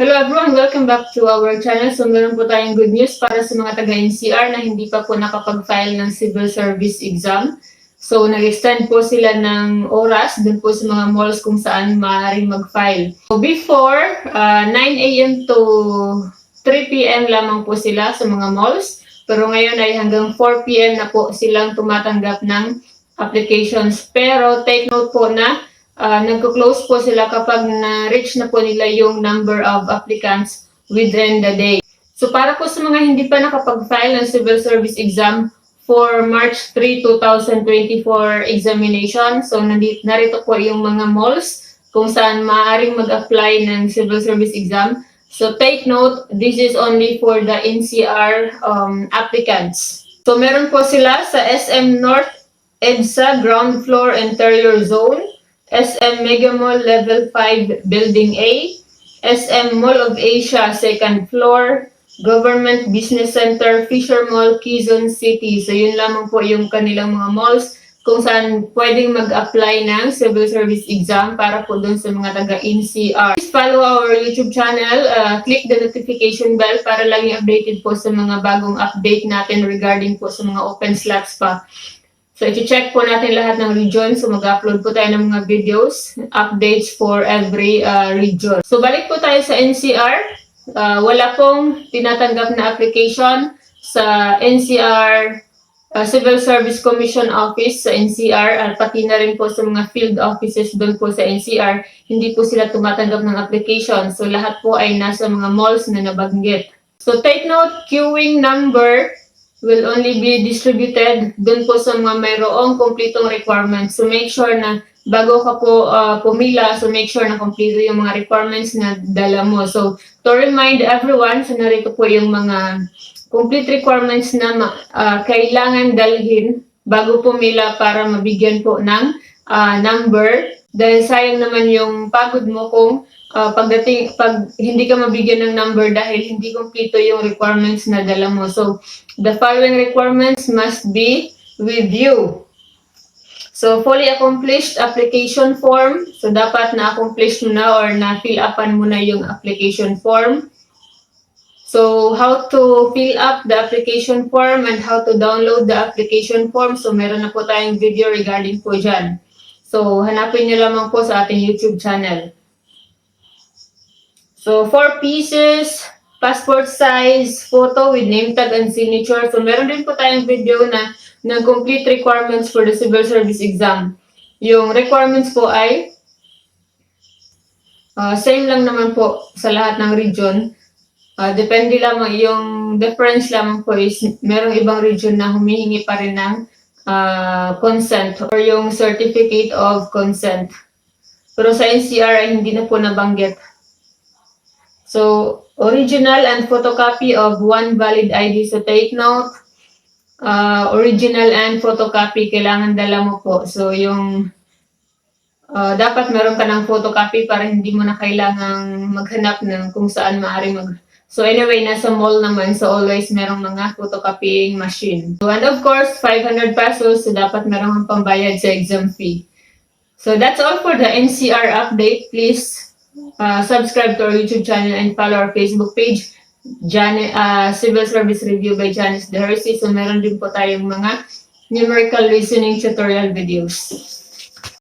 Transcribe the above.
Hello everyone! Welcome back to our channel. So meron po tayong good news para sa mga taga-NCR na hindi pa po nakapag-file ng civil service exam. So nag-extend po sila ng oras dun po sa mga malls kung saan maaaring mag-file. So before, 9 a.m. to 3 p.m. lamang po sila sa mga malls. Pero ngayon ay hanggang 4 p.m. na po silang tumatanggap ng applications. Pero take note po na nagko-close po sila kapag na-reach na po nila yung number of applicants within the day. So para po sa mga hindi pa nakapag-file ng civil service exam for March 3, 2024 examination, so narito po yung mga malls kung saan maaaring mag-apply ng civil service exam. So take note, this is only for the NCR applicants. So meron po sila sa SM North EDSA Ground Floor Interior Zone, SM Mega Mall Level 5 Building A, SM Mall of Asia 2nd Floor, Government Business Center, Fisher Mall, Quezon City. So yun lamang po yung kanilang mga malls kung saan pwedeng mag-apply ng civil service exam para po dun sa mga taga-NCR. Please follow our YouTube channel, click the notification bell para laging updated po sa mga bagong update natin regarding po sa mga open slots pa. So, i-check po natin lahat ng region. So, mag-upload po tayo ng mga videos, updates for every region. So, balik po tayo sa NCR. Wala pong tinatanggap na application sa NCR Civil Service Commission Office sa NCR at pati na rin po sa mga field offices doon po sa NCR. Hindi po sila tumatanggap ng application. So, lahat po ay nasa mga malls na nabanggit. So, take note, queuing number will only be distributed dun po sa mga mayroong kumpletong requirements. So make sure na bago ka po pumila, so make sure na kumpleto yung mga requirements na dala mo. So to remind everyone, so narito po yung mga complete requirements na kailangan dalhin bago pumila para mabigyan po ng number. Dahil sayang naman yung pagod mo kung pag hindi ka mabigyan ng number dahil hindi kumpleto yung requirements na dala mo. So, the following requirements must be with you. So, fully accomplished application form. So, dapat na-accomplish mo na or na-fill upan mo na yung application form. So, how to fill up the application form and how to download the application form. So, meron na po tayong video regarding po dyan. So, hanapin nyo lamang po sa ating YouTube channel. So, 4 pieces, passport size, photo with name tag and signature. So, meron din po tayong video na complete requirements for the civil service exam. Yung requirements po ay same lang naman po sa lahat ng region. Depende lamang, yung difference lamang po is merong ibang region na humihingi pa rin ng consent or yung certificate of consent. Pero sa NCR ay hindi na po nabanggit. So, original and photocopy of one valid ID. So, take note, original and photocopy, kailangan dala mo po. So, yung dapat meron ka ng photocopy para hindi mo na kailangang maghanap ng kung saan maaari So, anyway, nasa mall naman. So, always merong mga photocopying machine. So, and of course, 500 pesos. So, dapat merong pambayad sa exam fee. So, that's all for the NCR update. Please subscribe to our YouTube channel and follow our Facebook page, Civil Service Review by Janice De Hersey. So, meron din po tayong mga numerical reasoning tutorial videos.